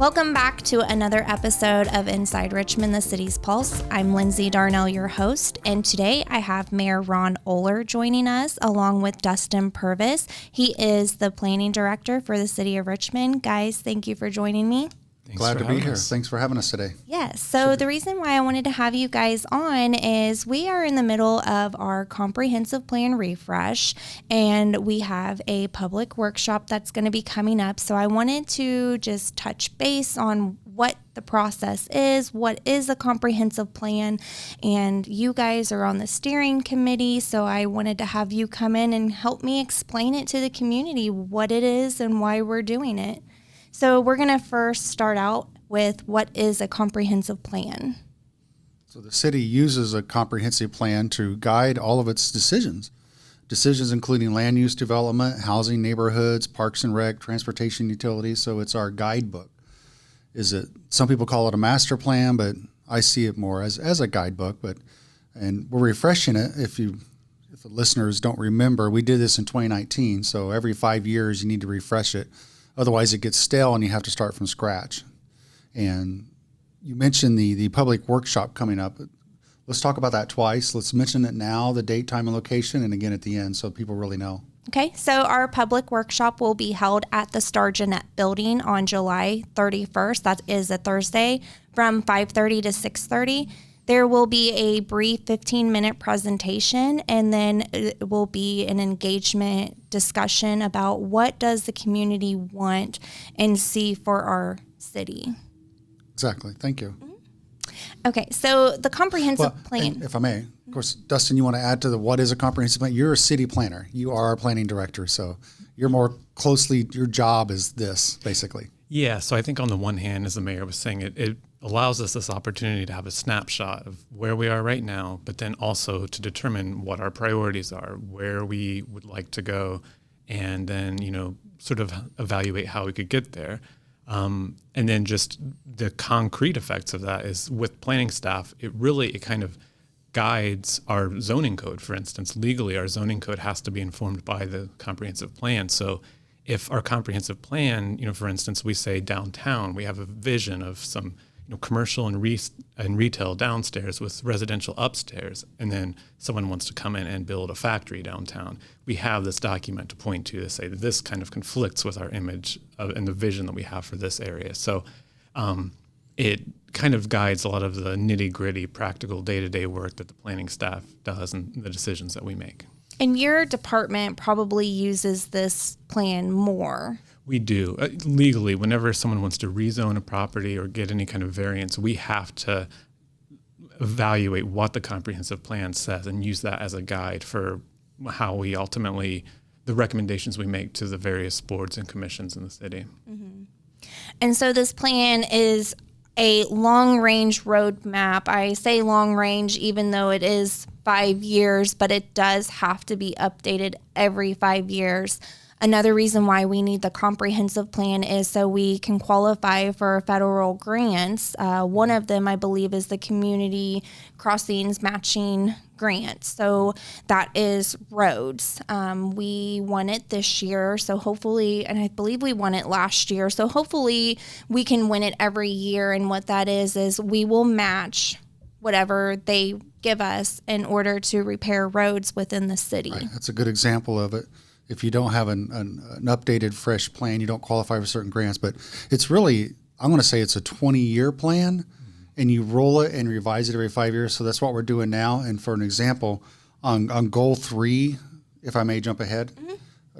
Welcome back to another episode of Inside Richmond, the City's Pulse. I'm Lindsay Darnell, your host, and today I have Mayor Ron Oler joining us along with Dustin Purvis. He is the planning director for the City of Richmond. Guys, thank you for joining me. Glad to be here. Thanks for having us today. Yes. So the reason why I wanted to have you guys on is we are in the middle of our comprehensive plan refresh, and we have a public workshop that's going to be coming up. So I wanted to just touch base on what the process is, what is a comprehensive plan, and you guys are on the steering committee. So I wanted to have you come in and help me explain it to the community, what it is and why we're doing it. So we're going to first start out with what is a comprehensive plan. So the city uses a comprehensive plan to guide all of its decisions including land use development, housing, neighborhoods, parks and rec, transportation utilities. So it's our guidebook. Some people call it a master plan, but I see it more as a guidebook. And we're refreshing it. If the listeners don't remember, we did this in 2019. So every 5 years you need to refresh it. Otherwise, it gets stale and you have to start from scratch. And you mentioned the public workshop coming up. Let's talk about that twice. Let's mention it now, the date, time, and location, and again at the end so people really know. Okay, so our public workshop will be held at the Star Jeanette building on July 31st. That is a Thursday from 5:30 to 6:30. There will be a brief 15-minute presentation, and then it will be an engagement discussion about what does the community want and see for our city. Exactly. Thank you. Okay, so the comprehensive plan. If I may, of course, Dustin, you want to add to what is a comprehensive plan? You're a city planner. You are our planning director, so you're more closely, your job is this, basically. Yeah, so I think on the one hand, as the mayor was saying, it allows us this opportunity to have a snapshot of where we are right now, but then also to determine what our priorities are, where we would like to go, and then, sort of evaluate how we could get there. And then just the concrete effects of that is with planning staff, it kind of guides our zoning code. For instance, legally, our zoning code has to be informed by the comprehensive plan. So if our comprehensive plan, for instance, we say downtown, we have a vision of some commercial and retail downstairs with residential upstairs, and then someone wants to come in and build a factory downtown. We have this document to point to say that this kind of conflicts with our image and the vision that we have for this area. So it kind of guides a lot of the nitty-gritty, practical day-to-day work that the planning staff does and the decisions that we make. And your department probably uses this plan more. We do. Legally, whenever someone wants to rezone a property or get any kind of variance, we have to evaluate what the comprehensive plan says and use that as a guide for how we ultimately, the recommendations we make to the various boards and commissions in the city. Mm-hmm. And so this plan is a long-range roadmap. I say long-range even though it is 5 years, but it does have to be updated every 5 years. Another reason why we need the comprehensive plan is so we can qualify for federal grants. One of them, I believe, is the Community Crossings Matching Grant. So that is roads. We won it this year, so hopefully, and I believe we won it last year, so hopefully we can win it every year. And what that is we will match whatever they give us in order to repair roads within the city. Right. That's a good example of it. If you don't have an updated, fresh plan, you don't qualify for certain grants. But it's really, I'm going to say it's a 20-year plan, and you roll it and revise it every 5 years. So that's what we're doing now. And for an example, on Goal 3, if I may jump ahead,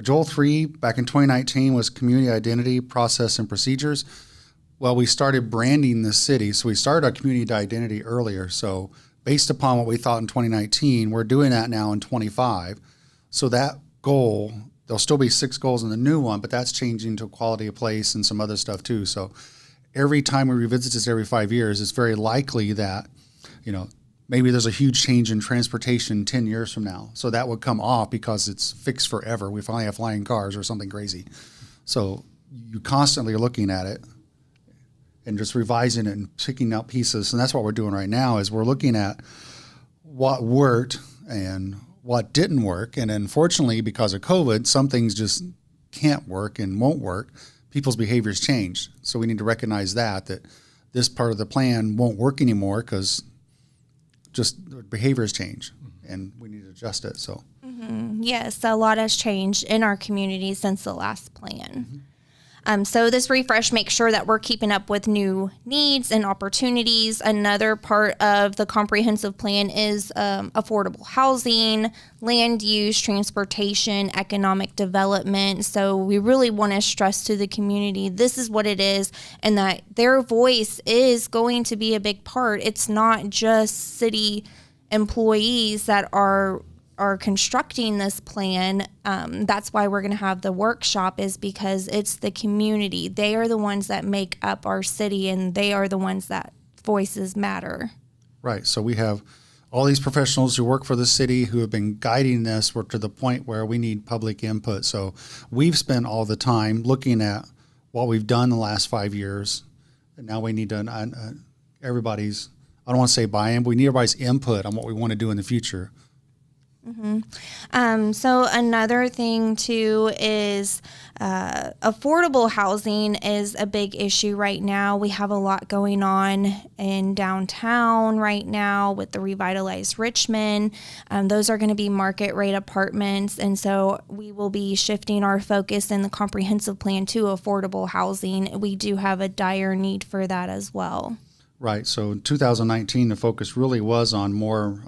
Goal 3 back in 2019 was community identity, process, and procedures. Well, we started branding the city. So we started our community identity earlier. So based upon what we thought in 2019, we're doing that now in 25. So that goal, there'll still be 6 goals in the new one, but that's changing to quality of place and some other stuff too. So every time we revisit this every 5 years, it's very likely that, maybe there's a huge change in transportation 10 years from now. So that would come off because it's fixed forever. We finally have flying cars or something crazy. So you constantly are looking at it and just revising it and picking out pieces. And that's what we're doing right now is we're looking at what worked and what didn't work. And unfortunately, because of COVID, some things just can't work and won't work people's behaviors change. So we need to recognize that this part of the plan won't work anymore because just the behaviors change, and we need to adjust it. So. Yes, a lot has changed in our community since the last plan. So this refresh makes sure that we're keeping up with new needs and opportunities. Another part of the comprehensive plan is affordable housing, land use, transportation, economic development. So we really want to stress to the community this is what it is, and that their voice is going to be a big part. It's not just city employees that are constructing this plan. That's why we're going to have the workshop, is because it's the community. They are the ones that make up our city, and they are the ones that voices matter. Right. So we have all these professionals who work for the city who have been guiding this. We're to the point where we need public input. So we've spent all the time looking at what we've done the last 5 years. And now we need to, everybody's, I don't want to say buy-in, but we need everybody's input on what we want to do in the future. So another thing too is affordable housing is a big issue right now. We have a lot going on in downtown right now with the revitalized Richmond. Those are going to be market rate apartments, and so we will be shifting our focus in the comprehensive plan to affordable housing. We do have a dire need for that as well. Right. So in 2019, the focus really was on more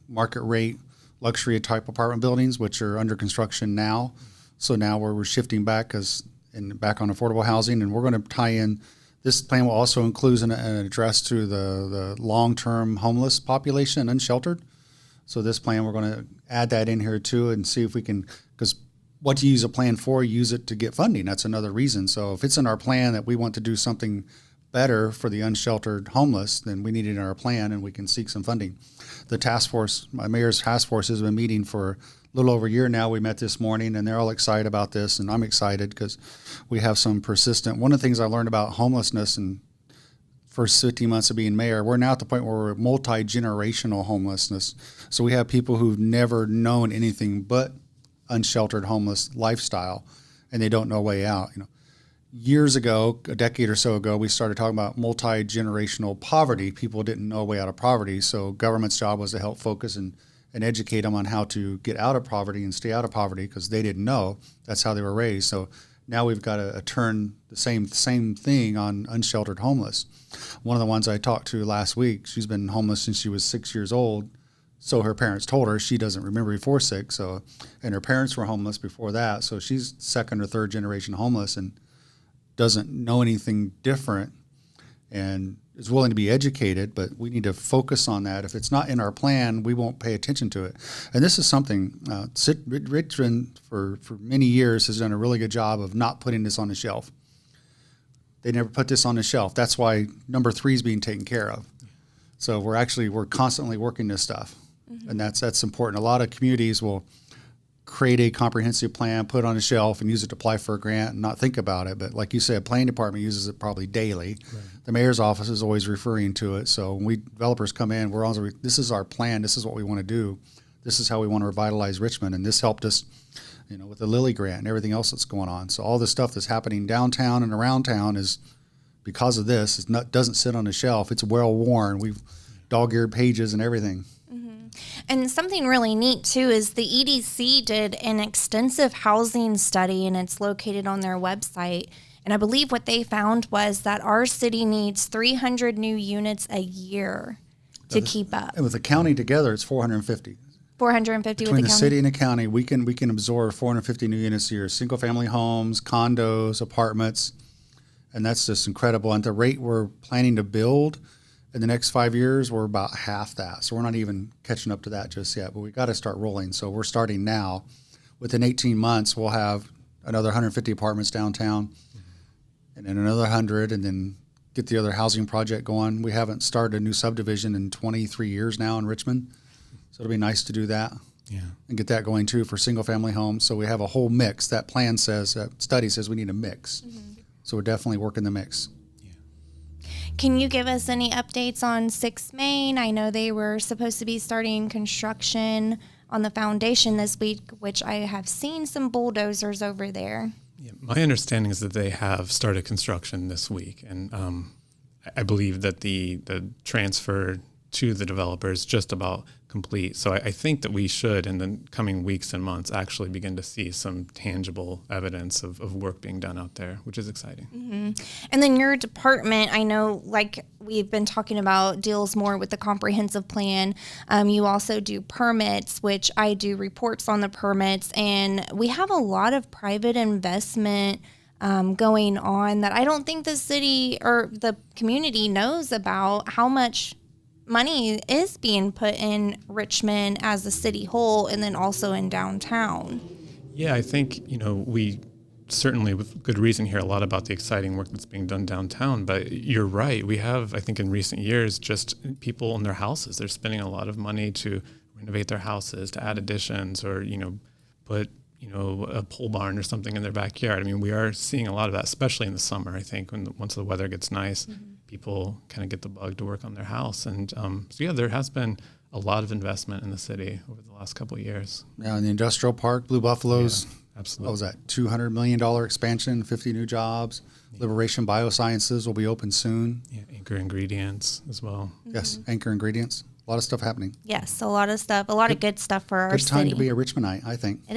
market rate luxury type apartment buildings, which are under construction now. So now we're shifting back back on affordable housing, and we're going to tie in. This plan will also include an address to the long-term homeless population, unsheltered. So this plan, we're going to add that in here too, and see if we can, because what you use a plan for, use it to get funding. That's another reason. So if it's in our plan that we want to do something better for the unsheltered homeless, then we need it in our plan, and we can seek some funding. The task force, my mayor's task force, has been meeting for a little over a year now. We met this morning, and they're all excited about this, and I'm excited because we have some persistent. One of the things I learned about homelessness in first 15 months of being mayor, we're now at the point where we're multi-generational homelessness. So we have people who've never known anything but unsheltered homeless lifestyle, and they don't know a way out. Years ago, a decade or so ago, we started talking about multi-generational poverty. People didn't know a way out of poverty, so government's job was to help focus and educate them on how to get out of poverty and stay out of poverty, because they didn't know. That's how they were raised. So now we've got to turn the same thing on unsheltered homeless. One of the ones I talked to last week, she's been homeless since she was 6 years old. So her parents told her. She doesn't remember before 6. So, and her parents were homeless before that. So she's second or third generation homeless and doesn't know anything different, and is willing to be educated, but we need to focus on that. If it's not in our plan, we won't pay attention to it. And this is something Richmond for many years has done a really good job of not putting this on the shelf. They never put this on the shelf. That's why number 3 is being taken care of. So we're constantly working this stuff, and that's important. A lot of communities will create a comprehensive plan, put it on a shelf, and use it to apply for a grant and not think about it. But like you said, planning department uses it probably daily. Right. The mayor's office is always referring to it. So when developers come in, we're always, this is our plan. This is what we want to do. This is how we want to revitalize Richmond. And this helped us, with the Lilly grant and everything else that's going on. So all the stuff that's happening downtown and around town is because of this. Doesn't sit on the shelf. It's well worn. We've dog-eared pages and everything. And something really neat, too, is the EDC did an extensive housing study, and it's located on their website. And I believe what they found was that our city needs 300 new units a year to keep up. And with the county together, it's 450. 450 Between with the county? City and the county, we can absorb 450 new units a year, single-family homes, condos, apartments, and that's just incredible. And the rate we're planning to build in the next 5 years, we're about half that. So we're not even catching up to that just yet, but we got to start rolling. So we're starting now. Within 18 months, we'll have another 150 apartments downtown, and then another 100, and then get the other housing project going. We haven't started a new subdivision in 23 years now in Richmond. So it'll be nice to do that. Yeah. And get that going too for single family homes. So we have a whole mix. That study says we need a mix. So we're definitely working the mix. Can you give us any updates on 6 Main? I know they were supposed to be starting construction on the foundation this week, which I have seen some bulldozers over there. Yeah, my understanding is that they have started construction this week, and I believe that the transfer to the developer is just about complete. So I think that we should, in the coming weeks and months, actually begin to see some tangible evidence of work being done out there, which is exciting. Mm-hmm. And then your department, I know, like we've been talking about, deals more with the comprehensive plan. You also do permits, which I do reports on the permits, and we have a lot of private investment going on that I don't think the city or the community knows about, how much money is being put in Richmond as a city whole, and then also in downtown. Yeah, I think, we certainly with good reason hear a lot about the exciting work that's being done downtown, but you're right. We have, I think in recent years, just people in their houses. They're spending a lot of money to renovate their houses, to add additions, or, put, a pole barn or something in their backyard. I mean, we are seeing a lot of that, especially in the summer, I think, once the weather gets nice. Mm-hmm. People kind of get the bug to work on their house. And there has been a lot of investment in the city over the last couple of years. Yeah, in the industrial park, Blue Buffaloes. Yeah, absolutely. What was that? $200 million expansion, 50 new jobs. Yeah. Liberation Biosciences will be open soon. Yeah, Anchor Ingredients as well. Mm-hmm. Yes, Anchor Ingredients. A lot of stuff happening. Yes, a lot of stuff, of good stuff for our city. Good time to be a Richmondite, I think. It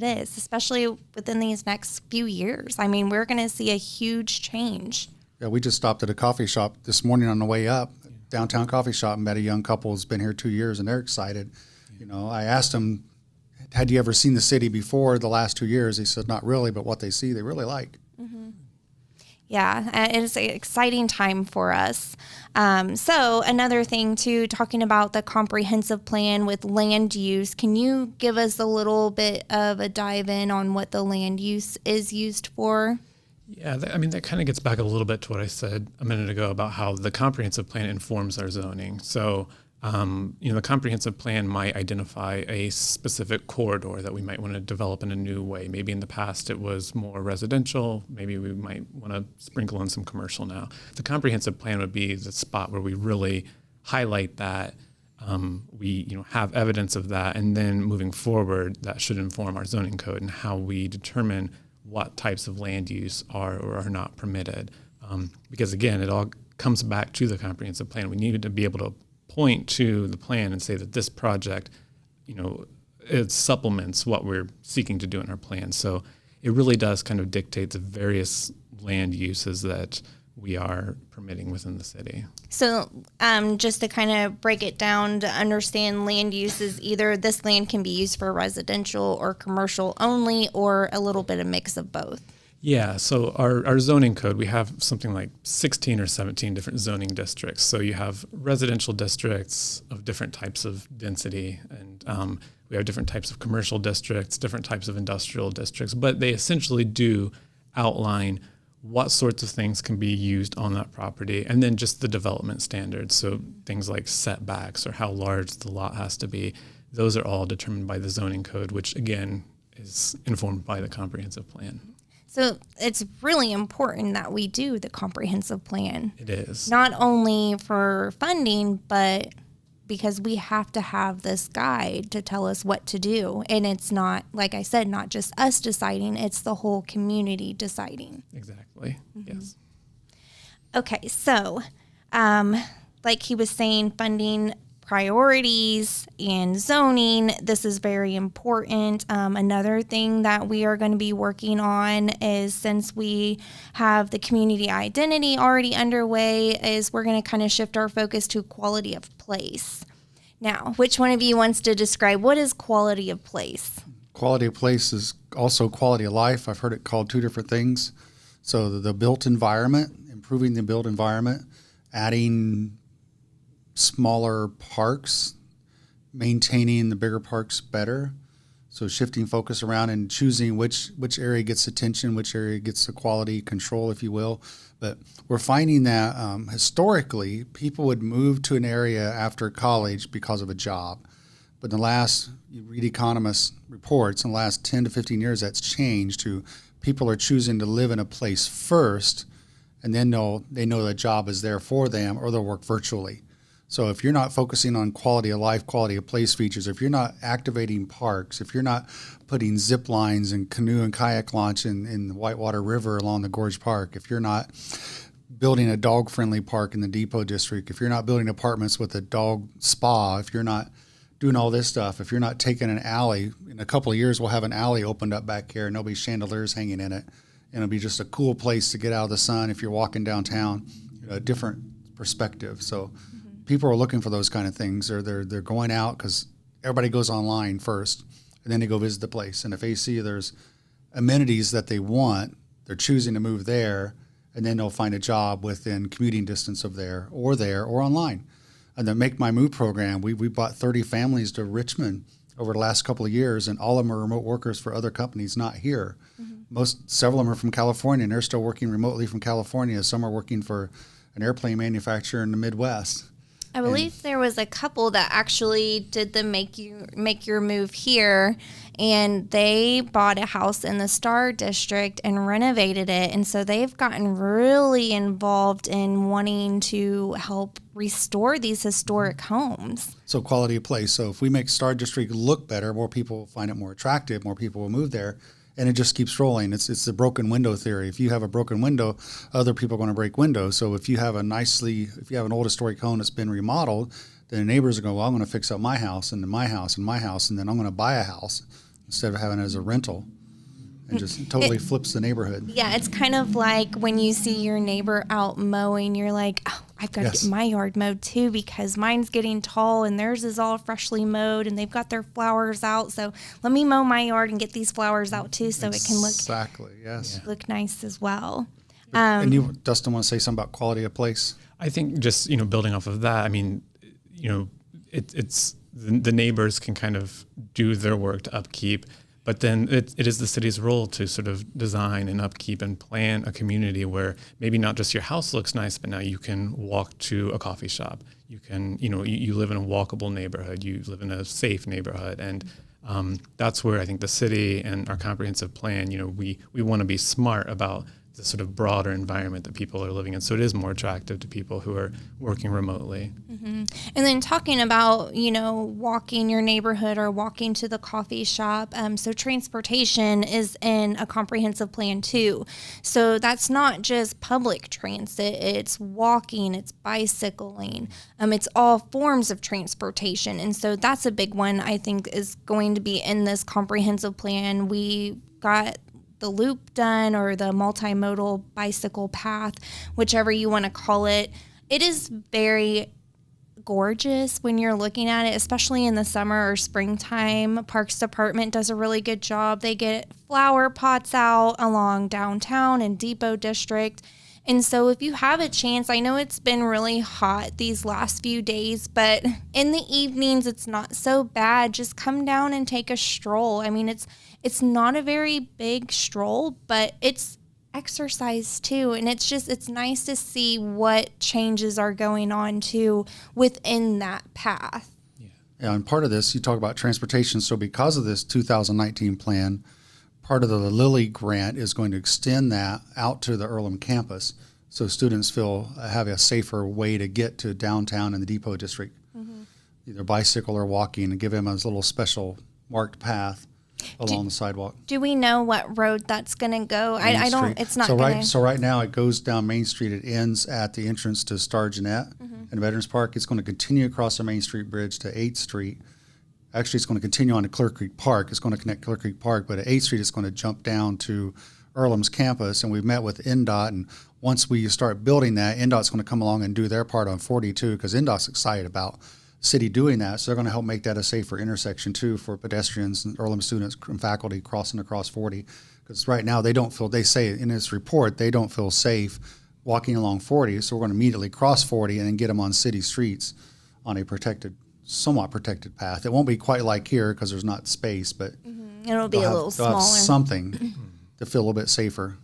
is, especially within these next few years. I mean, we're going to see a huge change. Yeah, we just stopped at a coffee shop this morning on the way up, downtown coffee shop, and met a young couple who's been here 2 years, and they're excited. I asked them, had you ever seen the city before the last 2 years? He said, not really, but what they see, they really like. Mm-hmm. Yeah, it is an exciting time for us. So another thing too, talking about the comprehensive plan with land use, can you give us a little bit of a dive in on what the land use is used for? Yeah, that kind of gets back a little bit to what I said a minute ago about how the comprehensive plan informs our zoning. So, the comprehensive plan might identify a specific corridor that we might want to develop in a new way. Maybe in the past it was more residential. Maybe we might want to sprinkle in some commercial now. The comprehensive plan would be the spot where we really highlight that. We have evidence of that, and then moving forward, that should inform our zoning code and how we determine what types of land use are or are not permitted. Because again, it all comes back to the comprehensive plan. We need to be able to point to the plan and say that this project, it supplements what we're seeking to do in our plan. So it really does kind of dictate the various land uses that we are permitting within the city. So just to kind of break it down to understand, land use is either this land can be used for residential or commercial only, or a little bit of mix of both. Yeah, so our zoning code, we have something like 16 or 17 different zoning districts. So you have residential districts of different types of density, and we have different types of commercial districts, different types of industrial districts, but they essentially do outline what sorts of things can be used on that property, and then just the development standards. So things like setbacks or how large the lot has to be, those are all determined by the zoning code, which again is informed by the comprehensive plan. So it's really important that we do the comprehensive plan. It is. Not only for funding, but because we have to have this guide to tell us what to do. And it's not, like I said, not just us deciding, it's the whole community deciding. Exactly. Mm-hmm. Yes. Okay, so like he was saying, funding priorities and zoning, this is very important. Another thing that we are going to be working on is, since we have the community identity already underway, is we're going to kind of shift our focus to quality of place. Now, which one of you wants to describe what is quality of place? Quality of place is also quality of life. I've heard it called two different things. So the built environment, improving the built environment, adding smaller parks, maintaining the bigger parks better. So shifting focus around and choosing which area gets attention, which area gets the quality control, if you will. But we're finding that historically, people would move to an area after college because of a job. But in the last, you read economists' reports, in the last 10 to 15 years, that's changed to people are choosing to live in a place first, and then they know the job is there for them, or they'll work virtually. So if you're not focusing on quality of life, quality of place features, if you're not activating parks, if you're not putting zip lines and canoe and kayak launch in the Whitewater River along the Gorge Park, if you're not building a dog-friendly park in the Depot District, if you're not building apartments with a dog spa, if you're not doing all this stuff, if you're not taking an alley, in a couple of years we'll have an alley opened up back here and there'll be chandeliers hanging in it. And it'll be just a cool place to get out of the sun if you're walking downtown, a different perspective. So people are looking for those kind of things. They're going out because everybody goes online first, and then they go visit the place. And if they see there's amenities that they want, they're choosing to move there, and then they'll find a job within commuting distance of there or online. And the Make My Move program, we brought 30 families to Richmond over the last couple of years, and all of them are remote workers for other companies not here. Several of them are from California, and they're still working remotely from California. Some are working for an airplane manufacturer in the Midwest. I believe there was a couple that actually did the make your move here, and they bought a house in the Star District and renovated it. And so they've gotten really involved in wanting to help restore these historic homes. So quality of place. So if we make Star District look better, more people will find it more attractive, more people will move there. And it just keeps rolling. It's the broken window theory. If you have a broken window, other people are going to break windows. So if you have an old historic home that's been remodeled, then the neighbors are going, well, I'm going to fix up my house and my house and my house, and then I'm going to buy a house instead of having it as a rental. And just totally flips the neighborhood. Yeah, it's kind of like when you see your neighbor out mowing, you're like, oh, I've got to get my yard mowed too because mine's getting tall and theirs is all freshly mowed and they've got their flowers out. So let me mow my yard and get these flowers out too so it can look nice as well. And you, Dustin, want to say something about quality of place? I think just, building off of that, I mean, it's the neighbors can kind of do their work to upkeep. But then it is the city's role to sort of design and upkeep and plan a community where maybe not just your house looks nice, but now you can walk to a coffee shop. You can, you live in a walkable neighborhood. You live in a safe neighborhood. And that's where I think the city and our comprehensive plan, we want to be smart about the sort of broader environment that people are living in. So it is more attractive to people who are working remotely. Mm-hmm. And then talking about, walking your neighborhood or walking to the coffee shop. So transportation is in a comprehensive plan too. So that's not just public transit, it's walking, it's bicycling, it's all forms of transportation. And so that's a big one I think is going to be in this comprehensive plan. We got the loop done or the multimodal bicycle path, whichever you want to call it. It is very gorgeous when you're looking at it, especially in the summer or springtime. Parks Department does a really good job. They get flower pots out along downtown and Depot District. And so if you have a chance, I know it's been really hot these last few days, but in the evenings, it's not so bad. Just come down and take a stroll. I mean, it's not a very big stroll, but it's exercise too. And it's nice to see what changes are going on too within that path. Yeah, and part of this, you talk about transportation. So because of this 2019 plan, part of the Lilly grant is going to extend that out to the Earlham campus so students have a safer way to get to downtown in the Depot District, either bicycle or walking, and give them a little special marked path along the sidewalk. Do we know what road that's going to go? I don't, it's not going to. So right now it goes down Main Street. It ends at the entrance to Star Jeanette and Veterans Park. It's going to continue across the Main Street Bridge to 8th Street. Actually, it's going to continue on to Clear Creek Park. It's going to connect Clear Creek Park, but at 8th Street, it's going to jump down to Earlham's campus. And we've met with NDOT, and once we start building that, NDOT's going to come along and do their part on 42 because NDOT's excited about city doing that. So they're going to help make that a safer intersection too for pedestrians and Earlham students and faculty crossing across 40. Because right now they say in this report, they don't feel safe walking along 40. So we're going to immediately cross 40 and then get them on city streets on a somewhat protected path. It won't be quite like here because there's not space, but it'll be a little smaller. Have something to feel a little bit safer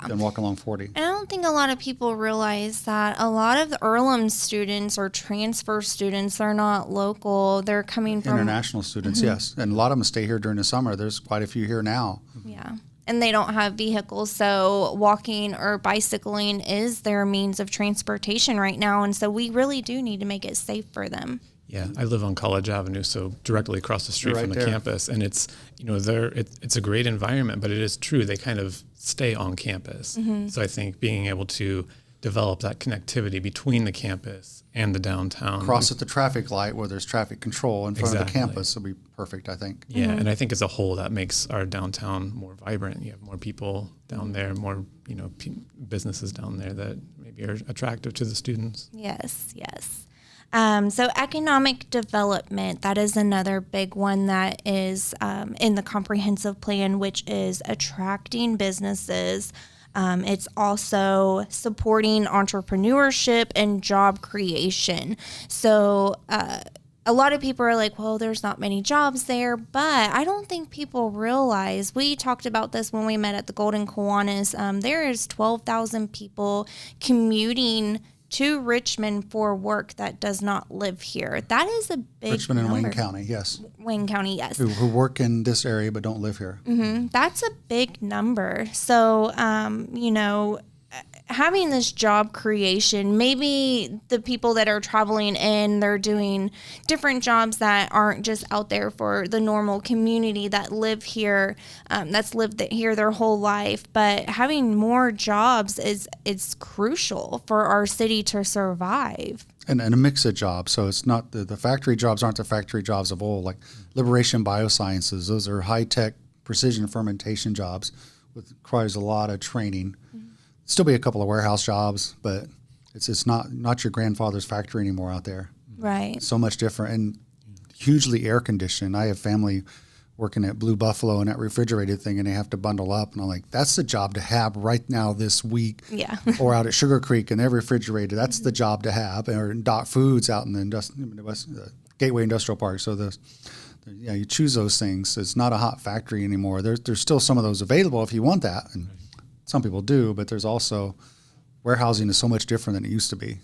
than walking along 40. And I don't think a lot of people realize that a lot of the Earlham students or transfer students are not local. They're coming from international students, yes. And a lot of them stay here during the summer. There's quite a few here now. Yeah. and they don't have vehicles. So walking or bicycling is their means of transportation right now. And so we really do need to make it safe for them. Yeah, I live on College Avenue, so directly across the street from the campus, and it's it's a great environment, but it is true they kind of stay on campus. So I think being able to develop that connectivity between the campus and the downtown, cross at the traffic light where there's traffic control in front of the campus, will be perfect, I think. Yeah, and I think as a whole that makes our downtown more vibrant. You have more people down there, more businesses down there that maybe are attractive to the students. Yes. So economic development, that is another big one that is in the comprehensive plan, which is attracting businesses. It's also supporting entrepreneurship and job creation. So a lot of people are like, well, there's not many jobs there, but I don't think people realize, we talked about this when we met at the Golden Kiwanis, there is 12,000 people commuting to Richmond for work that does not live here. That is a big Richmond and number. Wayne County, yes. Wayne County, yes. Who work in this area but don't live here. That's a big number. So, having this job creation, maybe the people that are traveling in, they're doing different jobs that aren't just out there for the normal community that live here, that's lived here their whole life. But having more jobs is crucial for our city to survive. And a mix of jobs. So it's not the factory jobs aren't the factory jobs of old, like Liberation Biosciences. Those are high-tech precision fermentation jobs, which requires a lot of training. Still be a couple of warehouse jobs, but it's not your grandfather's factory anymore out there. Right. So much different and hugely air conditioned. I have family working at Blue Buffalo and that refrigerated thing, and they have to bundle up. And I'm like, that's the job to have right now this week. Yeah. Or out at Sugar Creek and they're refrigerated. That's the job to have. Or in Dot Foods out in the Gateway Industrial Park. So you choose those things. It's not a hot factory anymore. There's still some of those available if you want that. And some people do, but there's also warehousing is so much different than it used to be.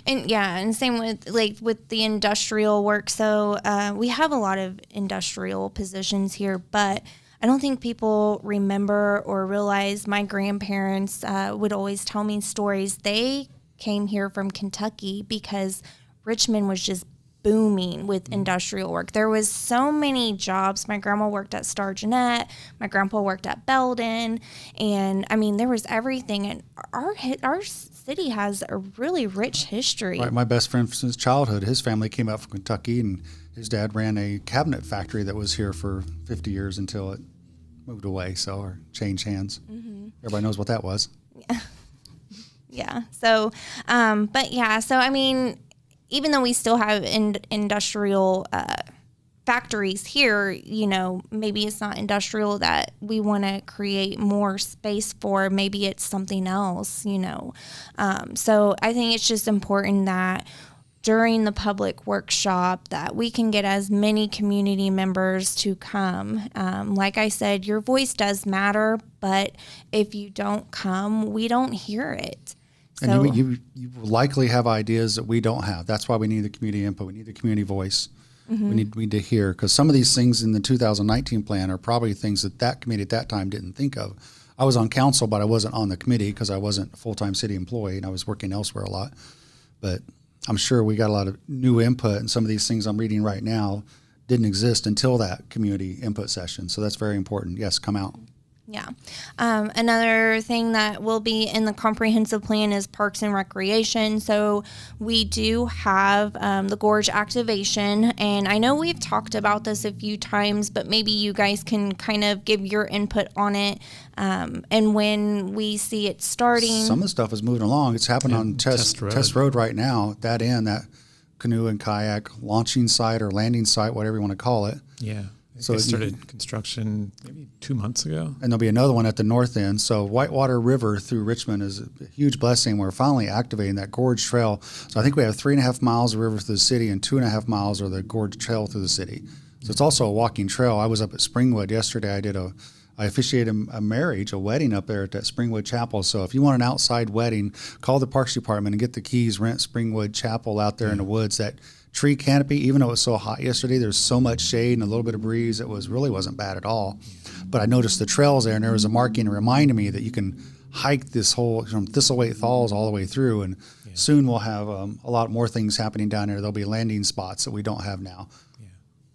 And same with the industrial work. So we have a lot of industrial positions here, but I don't think people remember or realize my grandparents would always tell me stories. They came here from Kentucky because Richmond was just booming with industrial work. There was so many jobs. My grandma worked at Star Jeanette. My grandpa worked at Belden. And I mean, there was everything. And our city has a really rich history. My best friend since childhood, his family came out from Kentucky, and his dad ran a cabinet factory that was here for 50 years until it moved away, or changed hands. Everybody knows what that was. Yeah. So, so I mean, even though we still have industrial factories here, maybe it's not industrial that we want to create more space for. Maybe it's something else, So I think it's just important that during the public workshop that we can get as many community members to come. Like I said, your voice does matter, but if you don't come, we don't hear it. And you likely have ideas that we don't have. That's why we need the community input. We need the community voice. We need to hear, because some of these things in the 2019 plan are probably things that committee at that time didn't think of. I was on council, but I wasn't on the committee because I wasn't a full-time city employee and I was working elsewhere a lot. But I'm sure we got a lot of new input, and some of these things I'm reading right now didn't exist until that community input session. So that's very important. Yes, come out. Yeah. Another thing that will be in the comprehensive plan is parks and recreation. So we do have the Gorge activation, and I know we've talked about this a few times, but maybe you guys can kind of give your input on it, and when we see it starting. Some of the stuff is moving along. It's happening on Test Road right now. That canoe and kayak launching site or landing site, whatever you want to call it. Yeah. So it started construction maybe 2 months ago. And there'll be another one at the north end. So Whitewater River through Richmond is a huge blessing. We're finally activating that Gorge Trail. So I think we have 3.5 miles of river through the city and 2.5 miles of the Gorge Trail through the city. So it's also a walking trail. I was up at Springwood yesterday. I officiated a wedding up there at that Springwood Chapel. So if you want an outside wedding, call the Parks Department and get the keys, rent Springwood Chapel out there in the woods. That tree canopy, even though it was so hot yesterday, there's so much shade and a little bit of breeze, it really wasn't bad at all. but I noticed the trails there, and there was a marking reminding me that you can hike this whole from Thistleweight Falls all the way through, and soon we'll have a lot more things happening down there. There'll be landing spots that we don't have now.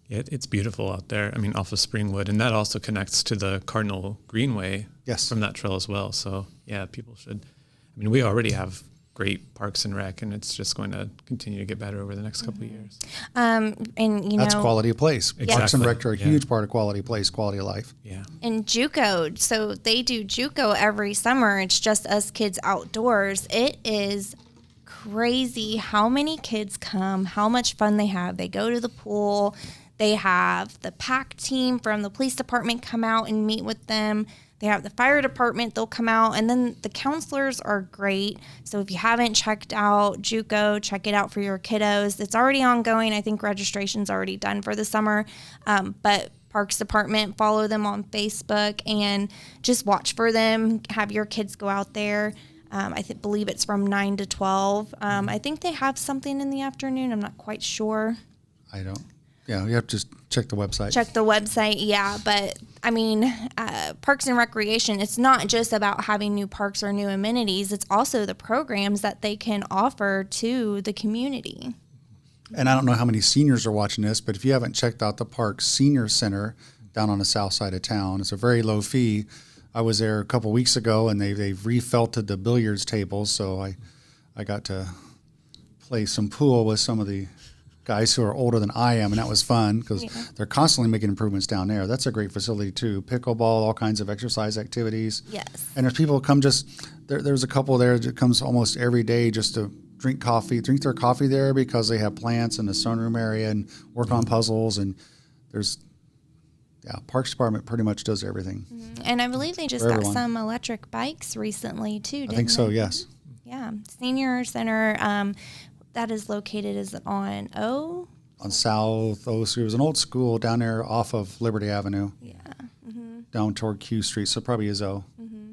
It's beautiful out there. I mean, off of Springwood, and that also connects to the Cardinal Greenway from that trail as well. So yeah, people should. I mean, we already have great parks and rec, and it's just going to continue to get better over the next couple of years. And that's quality of place. Exactly. Parks and rec are a huge part of quality of place, quality of life. Yeah. And JUCO, so they do JUCO every summer. It's just us kids outdoors. It is crazy how many kids come, how much fun they have. They go to the pool. They have the PAC team from the police department come out and meet with them. They have the fire department, they'll come out, and then the counselors are great. So if you haven't checked out JUCO, check it out for your kiddos. It's already ongoing. I think registration's already done for the summer. But Parks Department, follow them on Facebook and just watch for them. Have your kids go out there. I believe it's from 9 to 12. I think they have something in the afternoon. I'm not quite sure. I don't. Yeah, you have to just check the website. Check the website, yeah. But, I mean, Parks and Recreation, it's not just about having new parks or new amenities. It's also the programs that they can offer to the community. And I don't know how many seniors are watching this, but if you haven't checked out the Parks Senior Center down on the south side of town, it's a very low fee. I was there a couple weeks ago, and they've refelted the billiards tables, so I got to play some pool with some of the guys who are older than I am, and that was fun because they're constantly making improvements down there. That's a great facility too. Pickleball, all kinds of exercise activities. Yes. And there's people who come there's a couple there that comes almost every day just to drink their coffee there because they have plants in the sunroom area and work on puzzles. And Parks Department pretty much does everything. Mm-hmm. And I believe they just got some electric bikes recently too, didn't I think so, they? yes. Yeah. Senior Center, that is located, is it on O? On South O Street. It was an old school down there off of Liberty Avenue. Yeah. Mm-hmm. Down toward Q Street, so probably is O. Mm-hmm.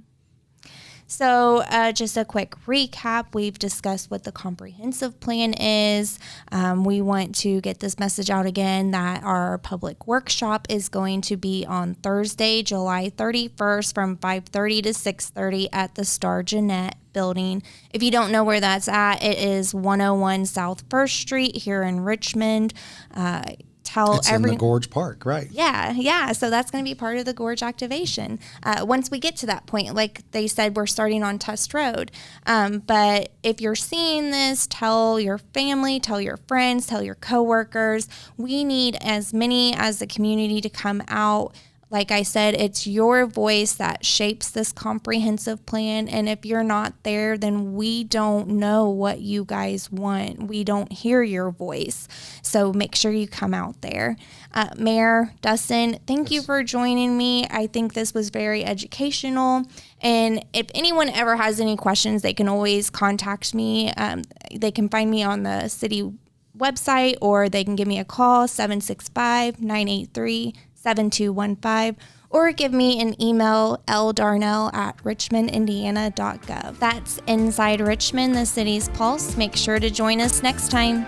So just a quick recap. We've discussed what the comprehensive plan is. We want to get this message out again that our public workshop is going to be on Thursday, July 31st from 5:30 to 6:30 at the Star Jeanette building. If you don't know where that's at, it is 101 South 1st Street here in Richmond. It's in the Gorge Park, right? Yeah. So that's going to be part of the Gorge activation. Once we get to that point, like they said, we're starting on Test Road. But if you're seeing this, tell your family, tell your friends, tell your coworkers. We need as many as the community to come out. Like I said, it's your voice that shapes this comprehensive plan. And if you're not there, then we don't know what you guys want. We don't hear your voice. So make sure you come out there. Mayor Dustin, thank you for joining me. I think this was very educational. And if anyone ever has any questions, they can always contact me. They can find me on the city website, or they can give me a call, 765-983-7215, or give me an email, ldarnell@richmondindiana.gov. That's Inside Richmond, the city's pulse. Make sure to join us next time.